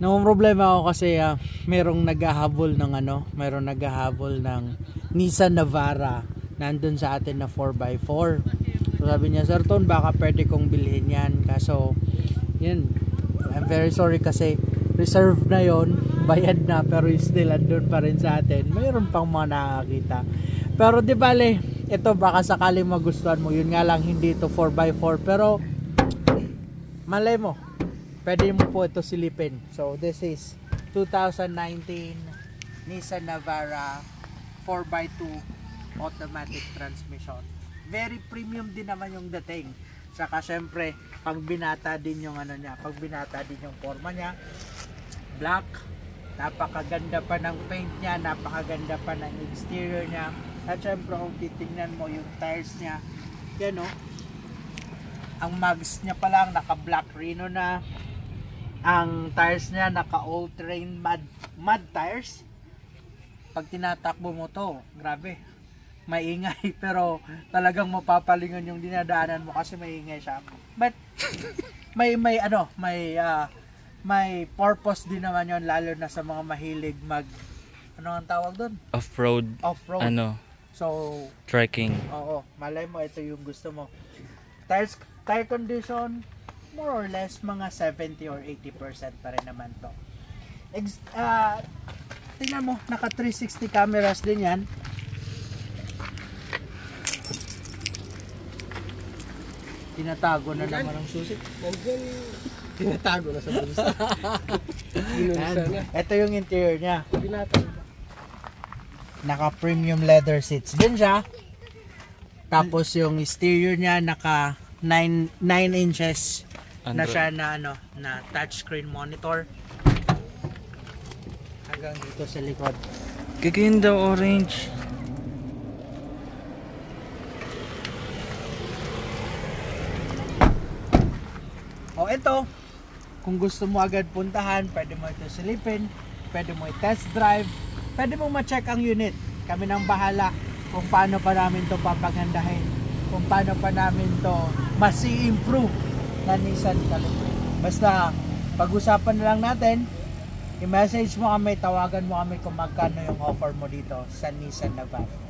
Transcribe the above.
problema ako kasi merong naghahabol ng Nissan Navara nandun sa atin na 4x4. So sabi niya, Sir Ton, baka pwede kong bilhin yan. Kaso, yun, I'm very sorry kasi reserve na yon, bayad na, pero still andun pa rin sa atin. Mayroon pang mga nakakita. Pero di bale, ito baka sakaling magustuhan mo. Yun nga lang, hindi ito 4x4. Pero, malay mo, pwede mo po ito silipin. So, this is 2019 Nissan Navara 4x2 automatic transmission. Very premium din naman yung dating. Saka syempre, pag binata din yung pag binata din yung forma niya, black, napakaganda pa ng paint niya, napakaganda pa ng exterior niya. At syempre, kung titingnan mo yung tires niya, yan o, ang mags niya pa lang naka black Rhino na. Ang tires niya naka all-terrain mud tires. Pag tinatakbo mo to, grabe, maingay, pero talagang mapapalingon yung dinadaanan mo kasi maingay siya. But may purpose din naman yon, lalo na sa mga mahilig ano ang tawag doon? Off-road. So, trekking. Oo, malay mo ito yung gusto mo. Tire condition, more or less mga 70 or 80% pa rin naman to. Tingnan mo, naka 360 cameras din yan. Tinatago na naman ang susi. Nandiyan, tinatago na sa bulsa. Ito yung interior niya. Tinatago. Naka premium leather seats din siya. Tapos yung exterior niya naka 9 inches na siya na touchscreen monitor. Hanggang dito sa likod. Gaganda orange. O ito, kung gusto mo agad puntahan, pwede mo ito silipin, pwede mo i-test drive, pwede mo ma-check ang unit. Kami nang bahala kung paano pa namin to papagandahin, kung paano pa namin to mas i-improve na Nissan Calibra. Basta pag-usapan na lang natin, i-message mo kami, tawagan mo kami kung magkano yung offer mo dito sa Nissan Navara.